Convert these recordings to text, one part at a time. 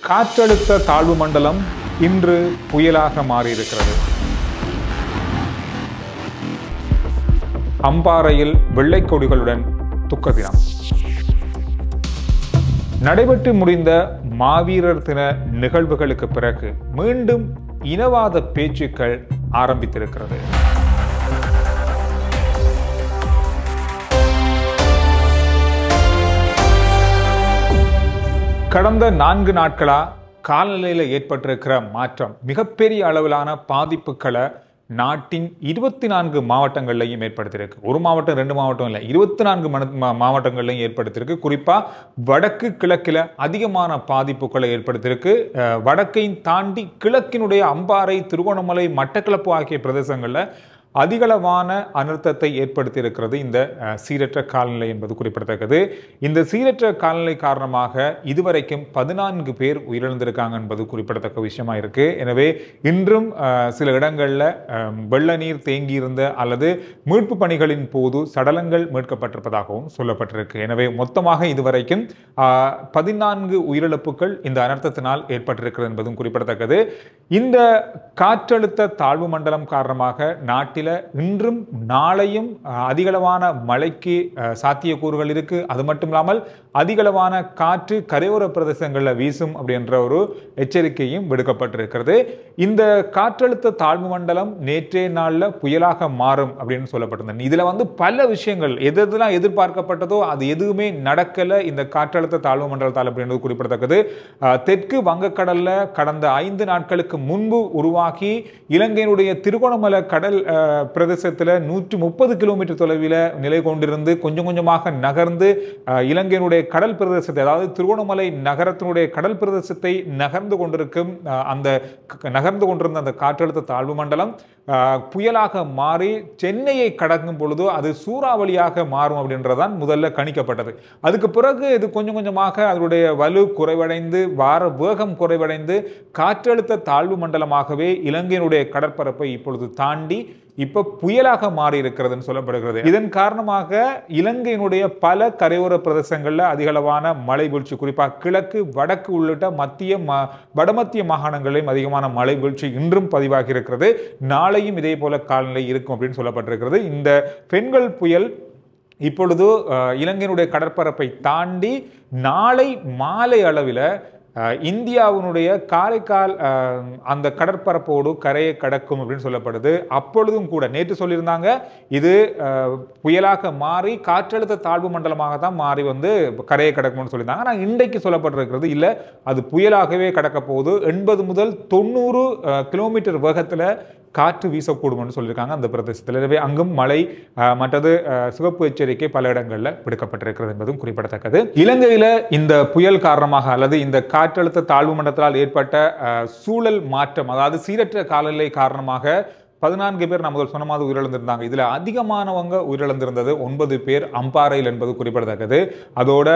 காற்றழுத்த தாழ்வு மண்டலம் இன்று புயலாக மாறியிருக்கிறது. அம்பாறையில் வெள்ளை கொடிகளுடன் துக்க தினம். நடைபெற்று முடிந்த மாவீரர் தின நிகழ்வுகளுக்கு பிறகு மீண்டும் இனவாத பேச்சுக்கள் ஆரம்பித்திருக்கிறது. கடந்த 4 நாட்களா காலநிலையில் ஏற்பட்டிருக்கிற மாற்றம் மிகப்பெரிய அளவிலான பாதிப்புகளை நாட்டின் 24 மாவட்டங்கள்லையும் ஏற்படுத்தியிருக்கு. ஒரு மாவட்டம் 2 மாவட்டம் இல்லை, 24 மாவட்டங்கள்லையும் ஏற்படுத்தியிருக்கு. குறிப்பா வடக்கு கிழக்கில் அதிகமான பாதிப்புகளை ஏற்படுத்தியிருக்கு. வடக்கையும் தாண்டி கிழக்கினுடைய அம்பாறை, திருகோணமலை, மட்டக்களப்பு ஆகிய பிரதேசங்களில் அதிகளவான அனர்த்தத்தை ஏற்படுத்தி இருக்கிறது இந்த சீரற்ற காலநிலை என்பது குறிப்பிடத்தக்கது. இந்த சீரற்ற காலநிலை காரணமாக இதுவரைக்கும் 14 பேர் உயிரிழந்திருக்காங்க என்பது குறிப்பிடத்தக்க விஷயமா இருக்கு. எனவே இன்றும் சில இடங்களில் வெள்ள நீர் தேங்கியிருந்த அல்லது மீட்பு பணிகளின் போது சடலங்கள் மீட்கப்பட்டிருப்பதாகவும் சொல்லப்பட்டிருக்கு. எனவே மொத்தமாக இதுவரைக்கும் 14 உயிரிழப்புகள் இந்த அனர்த்தத்தினால் ஏற்பட்டிருக்கிறது என்பதும் குறிப்பிடத்தக்கது. இந்த காற்றழுத்த தாழ்வு மண்டலம் காரணமாக நாட்டில் இன்றும் நாளையும் அதிகளவான மழைக்கு சாத்தியக்கூறுகள் இருக்கு. அது மட்டும் இல்லாமல் அதிகளவான காற்று கரையோர பிரதேசங்களில் வீசும் அப்படின்ற ஒரு எச்சரிக்கையும் விடுக்கப்பட்டிருக்கிறது. இந்த காற்றழுத்த தாழ்வு மண்டலம் நேற்றைய நாளில் புயலாக மாறும் அப்படின்னு சொல்லப்பட்டிருந்தது. இதுல பல விஷயங்கள் எதெல்லாம் எதிர்பார்க்கப்பட்டதோ அது எதுவுமே நடக்கல இந்த காற்றழுத்த தாழ்வு மண்டலத்தால் அப்படின்றது குறிப்பிடத்தக்கது. தெற்கு வங்கக்கடல்ல கடந்த 5 நாட்களுக்கு முன்பு உருவாகி இலங்கையினுடைய திருகோணமலை கடல் பிரதேசத்தில் 130 கிலோமீட்டர் தொலைவில் நிலை கொண்டிருந்து கொஞ்சம் கொஞ்சமாக நகர்ந்து இலங்கையினுடைய கடல் பிரதேசத்தை, அதாவது திருகோணமலை நகரத்தினுடைய கடல் பிரதேசத்தை நகர்ந்து கொண்டிருந்த அந்த காற்றழுத்த தாழ்வு மண்டலம் புயலாக மாறி சென்னையை கடக்கும் பொழுது அது சூறாவளியாக மாறும் அப்படின்றதான் முதல்ல கணிக்கப்பட்டது. அதுக்கு பிறகு இது கொஞ்சம் கொஞ்சமாக அதனுடைய வலு குறைவடைந்து வார வேகம் குறைவடைந்து காற்றழுத்த தாழ்வு மண்டலமாகவே இலங்கையினுடைய கடற்பரப்பை இப்பொழுது தாண்டி இப்ப புயலாக மாறி இருக்கிறதுன்னு சொல்லப்படுகிறது. இதன் காரணமாக இலங்கையினுடைய பல கரையோர பிரதேசங்கள்ல அதிகளவான மழை வீழ்ச்சி, குறிப்பாக கிழக்கு, வடக்கு உள்ளிட்ட வடமத்திய மாகாணங்களிலும் அதிகமான மழை வீழ்ச்சி இன்றும் பதிவாகி இருக்கிறது. நாளையும் இதே போல காலநிலை இருக்கும் அப்படின்னு சொல்லப்பட்டிருக்கிறது. இந்த பெண்கள் புயல் இப்பொழுது இலங்கையினுடைய கடற்பரப்பை தாண்டி நாளை மாலை அளவில் இந்தியாவினுடைய காரைக்கால் அந்த கடற்பரப்போடு கரையை கடக்கும் அப்படின்னு சொல்லப்படுது. அப்பொழுதும் கூட நேற்று சொல்லியிருந்தாங்க இது புயலாக மாறி காற்றழுத்த தாழ்வு மண்டலமாக தான் மாறி கரையை கடக்கும்னு சொல்லியிருந்தாங்க. ஆனால் இன்றைக்கு சொல்லப்பட்டிருக்கிறது இல்லை, அது புயலாகவே கடக்க போகுது. 80 முதல் 90 கிலோமீட்டர் வேகத்தில் காற்று வீசக்கூடும் சொல்லியிருக்காங்க அந்த பிரதேசத்தில். எனவே அங்கும் மழை, மற்றது சிவப்பு எச்சரிக்கை பல இடங்களில் விடுக்கப்பட்டிருக்கிறது என்பதும் குறிப்பிடத்தக்கது. இலங்கையில் இந்த புயல் காரணமாக அல்லது இந்த காற்றழுத்த தாழ்வு மண்டலத்தால் ஏற்பட்ட சூழல் மாற்றம், அதாவது சீரற்ற காலநிலை காரணமாக 14 பேர் நான் முதல் சொன்ன மாதிரி உயிரிழந்திருந்தாங்க. இதுல அதிகமானவங்க உயிரிழந்திருந்தது 9 பேர் அம்பாறையில் என்பது குறிப்பிடத்தக்கது. அதோட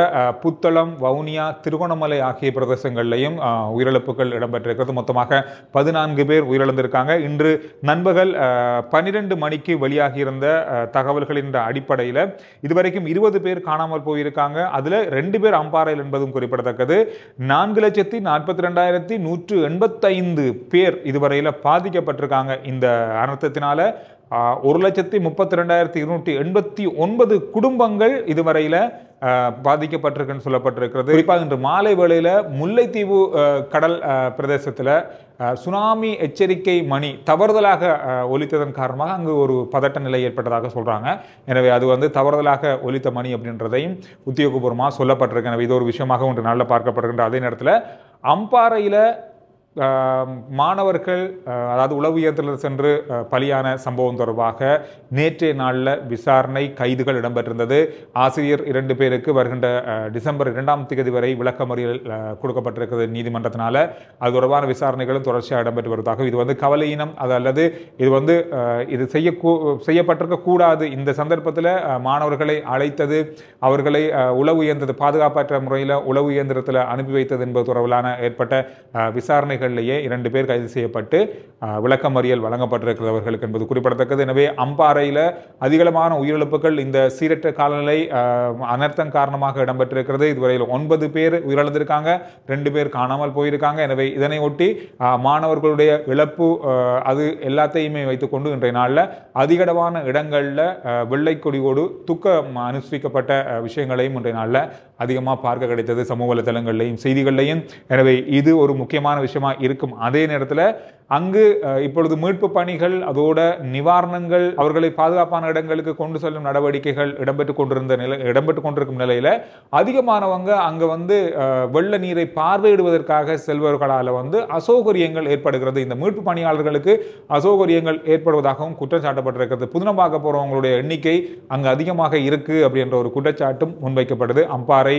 புத்தளம், வவுனியா, திருகோணமலை ஆகிய பிரதேசங்கள்லையும் உயிரிழப்புகள் இடம்பெற்றிருக்கிறது. மொத்தமாக 14 பேர் உயிரிழந்திருக்காங்க. இன்று நண்பகல் 12 மணிக்கு வெளியாகியிருந்த தகவல்களின் அடிப்படையில் இதுவரைக்கும் 20 பேர் காணாமல் போயிருக்காங்க. அதுல 2 பேர் அம்பாறையில் என்பதும் குறிப்பிடத்தக்கது. 4,42,185 பேர் இதுவரையில் பாதிக்கப்பட்டிருக்காங்க. இந்த அனர்த்தத்தினால 1,32,289 குடும்பங்கள் இதுவரையில பாதிக்கப்பட்டிருக்குன்னு சொல்லப்பட்டிருக்கிறது. குறிப்பாக இன்று மாலை வேளையில முல்லைத்தீவு கடல் பிரதேசத்தில் சுனாமி எச்சரிக்கை மணி தவறுதலாக ஒலித்ததன் காரணமாக அங்கு ஒரு பதட்ட நிலை ஏற்பட்டதாக சொல்றாங்க. எனவே அது தவறுதலாக ஒலித்த மணி அப்படின்றதையும் உத்தியோகபூர்வமாக சொல்லப்பட்டிருக்கு. எனவே இது ஒரு விஷயமாக ஒன்று நல்ல பார்க்கப்படுகின்ற அதே நேரத்தில் அம்பாறையில் மாணவர்கள், அதாவது உளவு இயந்திரத்தில் சென்று பலியான சம்பவம் தொடர்பாக நேற்றைய நாளில் விசாரணை கைதுகள் இடம்பெற்றிருந்தது. ஆசிரியர் 2 பேருக்கு வருகின்ற டிசம்பர் 2ஆம் தேதி வரை விளக்கமறியல் கொடுக்கப்பட்டிருக்கிறது நீதிமன்றத்தினால. அது தொடர்பான விசாரணைகளும் தொடர்ச்சியாக இடம்பெற்று வருவதாக. இது கவலையினம், அது அல்லது இது செய்யப்பட்டிருக்க கூடாது. இந்த சந்தர்ப்பத்தில் மாணவர்களை அழைத்தது, அவர்களை உளவு இயந்திர பாதுகாப்பற்ற முறையில் உளவு இயந்திரத்தில் அனுப்பி வைத்தது என்பது தொடர்பிலான ஏற்பட்ட விசாரணைகள் இடங்களிலேயே 2 பேர் கைது செய்யப்பட்டு விளக்கமறியல் வழங்கப்பட்டிருக்கிறவர்களுக்கு என்பது குறிப்பிடத்தக்கது. எனவே அம்பாறையில் அதிகளமான உயிரிழப்புகள் இந்த சீரற்ற காலநிலை அனர்த்தம் காரணமாக இடம்பெற்றிருக்கிறது. இதுவரையில் 9 பேர் உயிரிழந்திருக்காங்க, 2 பேர் காணாமல் போயிருக்காங்க. எனவே இதனை ஒட்டி மாணவர்களுடைய இழப்பு அது எல்லாத்தையுமே வைத்துக்கொண்டு இன்றைய நாளில் அதிகளவான இடங்களில் வெள்ளை கொடியோடு துக்கம் அனுஷ்டிக்கப்பட்ட விஷயங்களையும் இன்றைய நாளில் அதிகமாக பார்க்க கிடைத்தது சமூக வலைதளங்கள்லையும் செய்திகள்லையும். எனவே இது ஒரு முக்கியமான விஷயமா இருக்கும். அதே நேரத்தில் அங்கு இப்பொழுது மீட்பு பணிகள் அதோட நிவாரணங்கள் அவர்களை பாதுகாப்பான இடங்களுக்கு கொண்டு செல்லும் நடவடிக்கைகள் இடம்பெற்றுக் கொண்டிருக்கும் நிலையில அதிகமானவங்க அங்க வந்து வெள்ள நீரை பார்வையிடுவதற்காக செல்வர்களால் வந்து அசௌகரியங்கள் ஏற்படுகிறது. இந்த மீட்பு பணியாளர்களுக்கு அசௌகரியங்கள் ஏற்படுவதாகவும் குற்றம் சாட்டப்பட்டிருக்கிறது. புதினமாக போறவங்களுடைய எண்ணிக்கை அங்கு அதிகமாக இருக்கு அப்படின்ற ஒரு குற்றச்சாட்டும் முன்வைக்கப்படுது. அம்பாறை,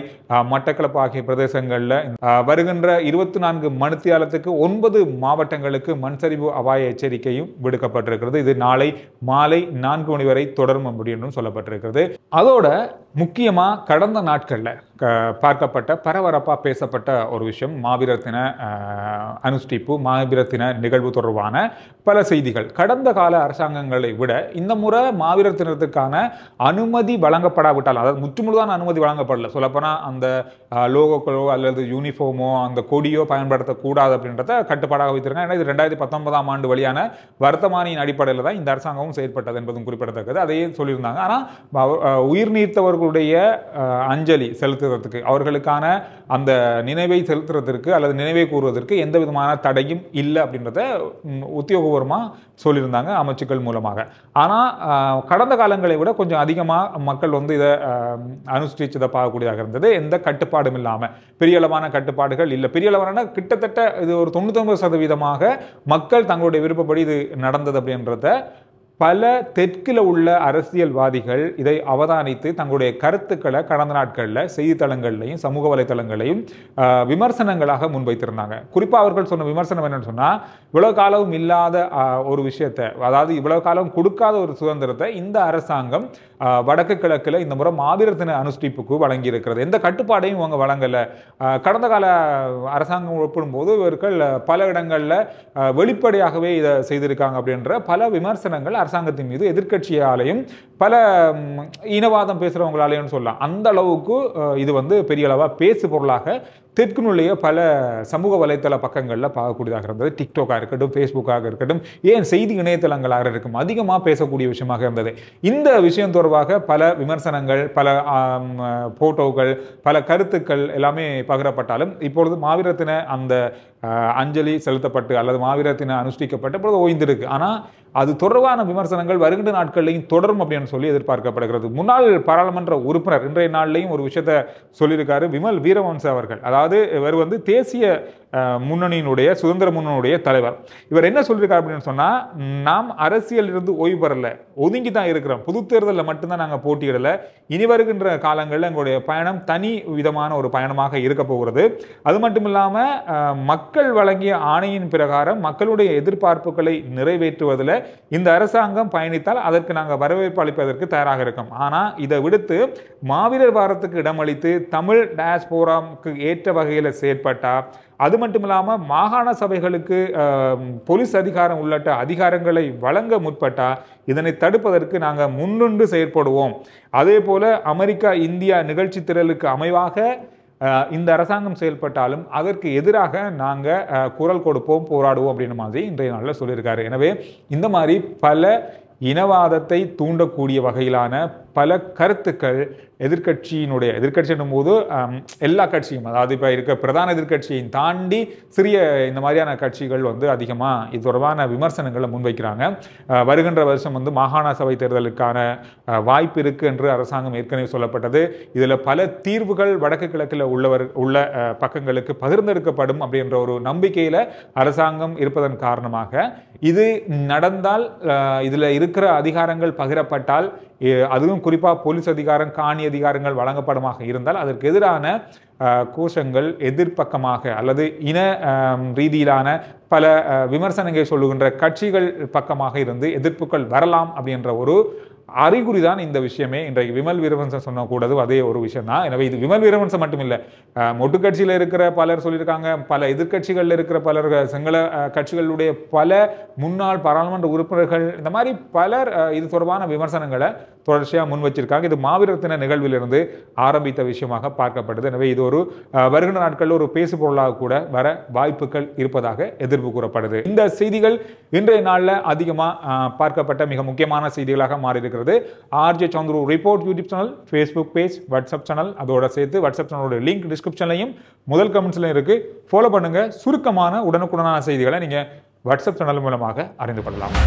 மட்டக்களப்பு ஆகிய பிரதேசங்கள்ல வருகின்ற 24 மணித்தியாலத்துக்கு 9 மாவட்டங்களுக்கு மண்சரிவு அபாய எச்சரிக்கையும் விடுக்கப்பட்டிருக்கிறது. இது நாளை மாலை 4 மணி வரை தொடரும் அப்படின்னு சொல்லப்பட்டிருக்கிறது. அதோட முக்கியமா கடந்த நாட்கள்ல பார்க்கப்பட்ட பரபரப்பா பேசப்பட்ட ஒரு விஷயம் மாவீரர் தின அனுஷ்டிப்பு, மாவீரர் தின நிகழ்வு தொடர்பான பல செய்திகள். கடந்த கால அரசாங்கங்களை விட இந்த முறை மாவீரர் தினத்துக்கான அனுமதி வழங்கப்படாவிட்டால், அதாவது முற்றுமுழுதான அனுமதி வழங்கப்படல, சொல்லப்போனா அந்த லோகோக்களோ அல்லது யூனிஃபார்மோ அந்த கொடியோ பயன்படுத்தக்கூடாது அப்படின்றத கட்டுப்பாடாக வைத்திருக்காங்க. ஏன்னா இது 2019ஆம் ஆண்டு வழியான வர்த்தமானியின் அடிப்படையில் தான் இந்த அரசாங்கமும் செயல்பட்டது என்பதும் குறிப்பிடத்தக்கது. அதையே சொல்லியிருந்தாங்க. ஆனால் உயிர் நீத்தவர்களுடைய அஞ்சலி செலுத்துவதற்கு, அவர்களுக்கான அந்த நினைவை செலுத்துறதற்கு அல்லது நினைவை கூறுவதற்கு எந்த விதமான தடையும் இல்லை அப்படின்றத உத்தியோகபூர்வமாக சொல்லியிருந்தாங்க அமைச்சுக்கள் மூலமாக. ஆனால் கடந்த காலங்களை விட கொஞ்சம் அதிகமாக மக்கள் வந்து இதை அனுஷ்டிச்சதை பார்க்கக்கூடியதாக இருந்தது. எந்த கட்டுப்பாடும் இல்லாமல், பெரிய அளவான கட்டுப்பாடுகள் இல்லை. பெரிய அளவான கிட்டத்தட்ட இது ஒரு 99% மக்கள் தங்களுடைய விருப்பப்படி இது நடந்தது அப்படின்றத பல தெற்கில் உள்ள அரசியல்வாதிகள் இதை அவதானித்து தங்களுடைய கருத்துக்களை கடந்த நாட்களில் செய்தித்தளங்கள்லையும் சமூக வலைத்தளங்களையும் விமர்சனங்களாக முன்வைத்திருந்தாங்க. குறிப்பாக அவர்கள் சொன்ன விமர்சனம் என்னன்னு சொன்னால், இவ்வளவு காலமும் இல்லாத ஒரு விஷயத்தை, அதாவது இவ்வளவு காலம் கொடுக்காத ஒரு சுதந்திரத்தை இந்த அரசாங்கம் வடக்கு கிழக்கில் இந்த முறை மாவீரர் தின அனுஷ்டிப்புக்கு வழங்கி இருக்கிறது. எந்த கட்டுப்பாடையும் அவங்க வழங்கலை. கடந்த கால அரசாங்கம் ஒப்பிடும்போது இவர்கள் பல இடங்களில் வெளிப்படையாகவே இதை செய்திருக்காங்க அப்படின்ற பல விமர்சனங்கள் அரசாங்கத்தின் மீது எதிர்க்கட்சியாலையும் பல இனவாதம் பேசுறவங்களாலையும் சொல்லலாம். அந்த அளவுக்கு இது வந்து பெரிய அளவாக பேசு பொருளாக தெற்கினுடைய பல சமூக வலைத்தள பக்கங்களில் பார்க்கக்கூடியதாக இருந்தது. டிக்டாக்காக இருக்கட்டும், ஃபேஸ்புக்காக இருக்கட்டும், ஏன் செய்தி இணையதளங்களாக இருக்கும் அதிகமாக பேசக்கூடிய விஷயமாக இருந்தது. இந்த விஷயம் தொடர்பாக பல விமர்சனங்கள், பல போட்டோக்கள், பல கருத்துக்கள் எல்லாமே பகிரப்பட்டாலும் இப்பொழுது மாவீரர் தின அந்த அஞ்சலி செலுத்தப்பட்டு அல்லது மாவீரர் தின அனுஷ்டிக்கப்பட்ட பொழுது ஓய்ந்திருக்கு. ஆனால் அது தொடர்பான விமர்சனங்கள் வருகின்ற நாட்களையும் தொடரும் அப்படின்னு சொல்லி எதிர்பார்க்கப்படுகிறது. முன்னாள் பாராளுமன்ற உறுப்பினர் இன்றைய நாளிலையும் ஒரு விஷயத்தை சொல்லியிருக்காரு விமல் வீரவன்ச அவர்கள். அதாவது இவர் வந்து தேசிய முன்னணியினுடைய சுதந்திர முன்னணியுடைய தலைவர். இவர் என்ன சொல்லியிருக்காரு அப்படின்னு சொன்னா, நாம் அரசியல் இருந்து ஓய்வு பெறல, ஒதுங்கி தான் இருக்கிறோம். பொது தேர்தலில் மட்டும்தான் நாங்கள் போட்டியிடல. இனி வருகின்ற காலங்களில் எங்களுடைய பயணம் தனி விதமான ஒரு பயணமாக இருக்க போகிறது. அது மட்டும் இல்லாமல் மக்கள் வழங்கிய ஆணையின் பிரகாரம் மக்களுடைய எதிர்பார்ப்புகளை நிறைவேற்றுவதில் இந்த அரசாங்கம் பயணித்தால் அதற்கு நாங்கள் வரவேற்பு அளிப்பதற்கு தயாராக இருக்கோம். ஆனால் இதை விடுத்து மாவீரர் வாரத்துக்கு இடமளித்து தமிழ் டயஸ்போராவுக்கு ஏற்ற வகையில் செயற்பட்டா, அது மட்டும் இல்லாமல் மாகாண சபைகளுக்கு போலீஸ் அதிகாரம் உள்ளிட்ட அதிகாரங்களை வழங்க முற்பட்டா இதனை தடுப்பதற்கு நாங்கள் முன்னின்று செயற்படுவோம். அதே போல அமெரிக்கா இந்தியா நிகழ்ச்சி திரளுக்கு அமைவாக இந்த அரசாங்கம் செயல்பட்டாலும் அதற்கு எதிராக நாங்கள் குரல் கொடுப்போம், போராடுவோம் அப்படின்னு மாதிரி இன்றைய நாளில் சொல்லியிருக்காரு. எனவே இந்த மாதிரி பல இனவாதத்தை தூண்டக்கூடிய வகையிலான பல கருத்துக்கள் எதிர்க்கட்சியின் போது எல்லா கட்சியும், அதாவது இப்போ இருக்க பிரதான எதிர்க்கட்சியை தாண்டி சிறிய இந்த மாதிரியான கட்சிகள் வந்து அதிகமாக இது தொடர்பான விமர்சனங்களை முன்வைக்கிறாங்க. வருகின்ற வருஷம் வந்து மாகாண சபை தேர்தலுக்கான வாய்ப்பு இருக்கு என்று அரசாங்கம் ஏற்கனவே சொல்லப்பட்டது. இதில் பல தீர்வுகள் வடக்கு கிழக்கில் உள்ள பக்கங்களுக்கு பகிர்ந்தெடுக்கப்படும் அப்படின்ற ஒரு நம்பிக்கையில் அரசாங்கம் இருப்பதன் காரணமாக இது நடந்தால், இதில் இருக்கிற அதிகாரங்கள் பகிரப்பட்டால், அதுவும் குறிப்பாக போலீஸ் அதிகாரம், காணி அதிகாரங்கள் வழங்கப்படுமாக இருந்தால் அதற்கு எதிரான கோஷங்கள் எதிர்ப்பக்கமாக அல்லது இன ரீதியிலான பல விமர்சனங்களை சொல்லுகின்ற கட்சிகள் பக்கமாக இருந்து எதிர்ப்புகள் வரலாம் அப்படின்ற ஒரு அறிகுறி தான் இந்த விஷயமே. இன்றைக்கு விமல் வீரவன்சன் சொன்னக்கூடாது அதே ஒரு விஷயம் தான். எனவே இது விமல் வீரவன்சன் மட்டும் இல்லை, மொட்டு கட்சியில் இருக்கிற பலர் சொல்லியிருக்காங்க, பல எதிர்கட்சிகளில் இருக்கிற பலர், சிங்கள கட்சிகளுடைய பல முன்னாள் பாராளுமன்ற உறுப்பினர்கள், இந்த மாதிரி பலர் இது தொடர்பான விமர்சனங்களை தொடர்ச்சியாக முன் வச்சிருக்காங்க. இது மாவீரத்தின நிகழ்விலிருந்து ஆரம்பித்த விஷயமாக பார்க்கப்படுது. எனவே இது ஒரு வருகிற நாட்களில் ஒரு பேசு பொருளாக கூட வர வாய்ப்புகள் இருப்பதாக எதிர்ப்பு கூறப்படுது. இந்த செய்திகள் இன்றைய நாளில் அதிகமாக பார்க்கப்பட்ட மிக முக்கியமான செய்திகளாக மாறி இருக்கிறது. RJ Chandru report YouTube channel, Facebook page, WhatsApp channel, அதோட சேர்த்து வாட்ஸ்அப் சேனலோட லிங்க் டிஸ்கிரிப்ஷன்லையும் முதல் கமெண்ட்ஸ்லையும் இருக்கு. ஃபாலோ பண்ணுங்க. சுருக்கமான உடனுக்குடனான செய்திகளை நீங்க வாட்ஸ்அப் சேனல் மூலமாக அறிந்து கொள்ளலாம்.